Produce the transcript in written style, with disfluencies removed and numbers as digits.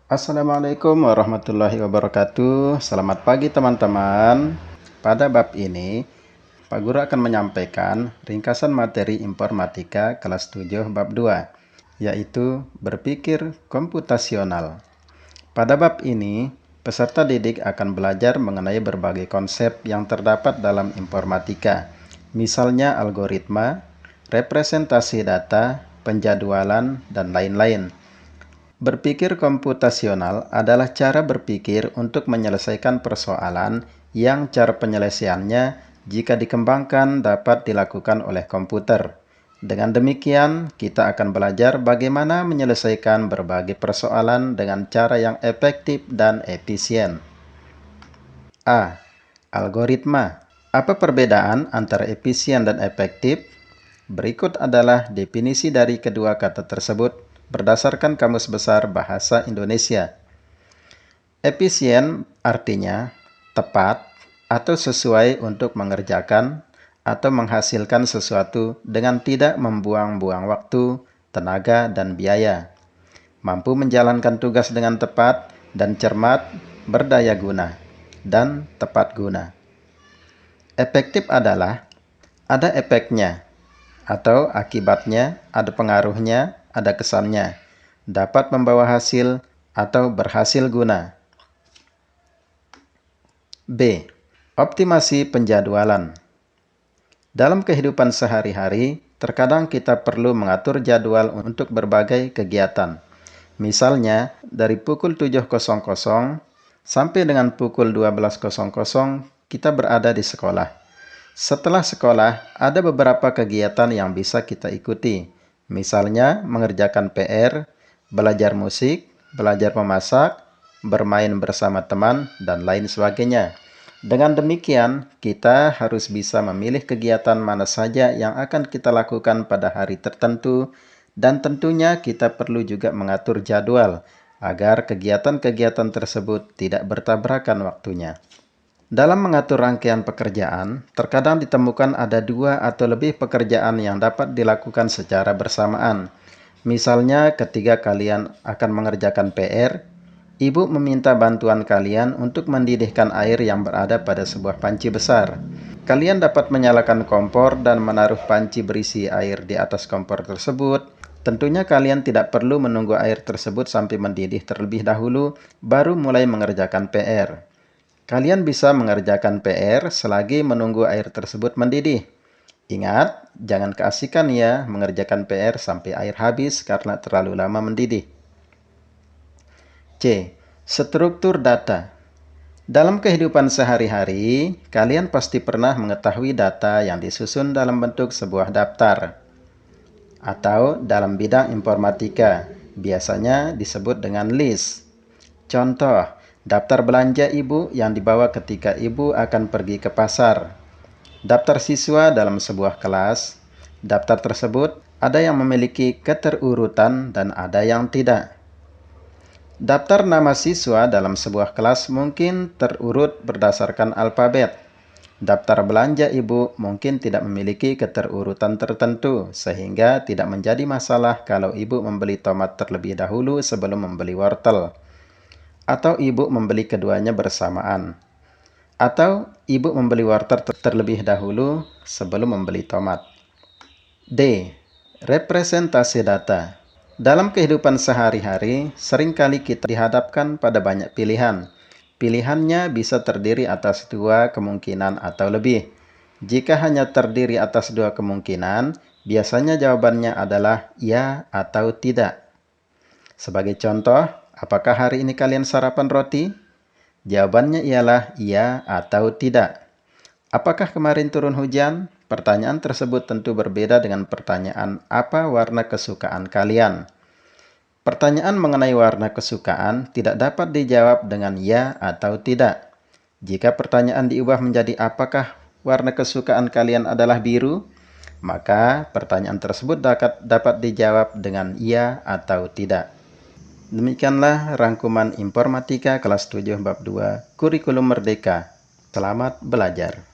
Assalamualaikum warahmatullahi wabarakatuh. Selamat pagi teman-teman. Pada bab ini, Pak Guru akan menyampaikan ringkasan materi informatika kelas 7 bab 2, yaitu berpikir komputasional. Pada bab ini, peserta didik akan belajar mengenai berbagai konsep yang terdapat dalam informatika, misalnya algoritma, representasi data, penjadwalan, dan lain-lain. Berpikir komputasional adalah cara berpikir untuk menyelesaikan persoalan yang cara penyelesaiannya jika dikembangkan dapat dilakukan oleh komputer. Dengan demikian, kita akan belajar bagaimana menyelesaikan berbagai persoalan dengan cara yang efektif dan efisien. A. Algoritma. Apa perbedaan antara efisien dan efektif? Berikut adalah definisi dari kedua kata tersebut berdasarkan Kamus Besar Bahasa Indonesia. Efisien artinya tepat atau sesuai untuk mengerjakan atau menghasilkan sesuatu dengan tidak membuang-buang waktu, tenaga, dan biaya. Mampu menjalankan tugas dengan tepat dan cermat, berdaya guna, dan tepat guna. Efektif adalah ada efeknya atau akibatnya, ada pengaruhnya, ada kesannya, dapat membawa hasil atau berhasil guna. B. Optimasi penjadwalan. Dalam kehidupan sehari-hari, terkadang kita perlu mengatur jadwal untuk berbagai kegiatan. Misalnya, dari pukul 7.00 sampai dengan pukul 12.00 kita berada di sekolah. Setelah sekolah, ada beberapa kegiatan yang bisa kita ikuti. Misalnya, mengerjakan PR, belajar musik, belajar memasak, bermain bersama teman, dan lain sebagainya. Dengan demikian, kita harus bisa memilih kegiatan mana saja yang akan kita lakukan pada hari tertentu, dan tentunya kita perlu juga mengatur jadwal agar kegiatan-kegiatan tersebut tidak bertabrakan waktunya. Dalam mengatur rangkaian pekerjaan, terkadang ditemukan ada 2 atau lebih pekerjaan yang dapat dilakukan secara bersamaan. Misalnya, ketika kalian akan mengerjakan PR, ibu meminta bantuan kalian untuk mendidihkan air yang berada pada sebuah panci besar. Kalian dapat menyalakan kompor dan menaruh panci berisi air di atas kompor tersebut. Tentunya kalian tidak perlu menunggu air tersebut sampai mendidih terlebih dahulu, baru mulai mengerjakan PR. Kalian bisa mengerjakan PR selagi menunggu air tersebut mendidih. Ingat, jangan keasikan ya mengerjakan PR sampai air habis karena terlalu lama mendidih. C. Struktur data. Dalam kehidupan sehari-hari, kalian pasti pernah mengetahui data yang disusun dalam bentuk sebuah daftar. Atau dalam bidang informatika, biasanya disebut dengan list. Contoh, daftar belanja ibu yang dibawa ketika ibu akan pergi ke pasar. Daftar siswa dalam sebuah kelas. Daftar tersebut ada yang memiliki keterurutan dan ada yang tidak. Daftar nama siswa dalam sebuah kelas mungkin terurut berdasarkan alfabet. Daftar belanja ibu mungkin tidak memiliki keterurutan tertentu, sehingga tidak menjadi masalah kalau ibu membeli tomat terlebih dahulu sebelum membeli wortel. Atau ibu membeli keduanya bersamaan. Atau ibu membeli wortel terlebih dahulu sebelum membeli tomat. D. Representasi data. Dalam kehidupan sehari-hari, seringkali kita dihadapkan pada banyak pilihan. Pilihannya bisa terdiri atas 2 kemungkinan atau lebih. Jika hanya terdiri atas 2 kemungkinan, biasanya jawabannya adalah ya atau tidak. Sebagai contoh, apakah hari ini kalian sarapan roti? Jawabannya ialah iya atau tidak. Apakah kemarin turun hujan? Pertanyaan tersebut tentu berbeda dengan pertanyaan apa warna kesukaan kalian. Pertanyaan mengenai warna kesukaan tidak dapat dijawab dengan ya atau tidak. Jika pertanyaan diubah menjadi apakah warna kesukaan kalian adalah biru, maka pertanyaan tersebut dapat dijawab dengan ya atau tidak. Demikianlah rangkuman informatika kelas 7 bab 2 Kurikulum Merdeka. Selamat belajar.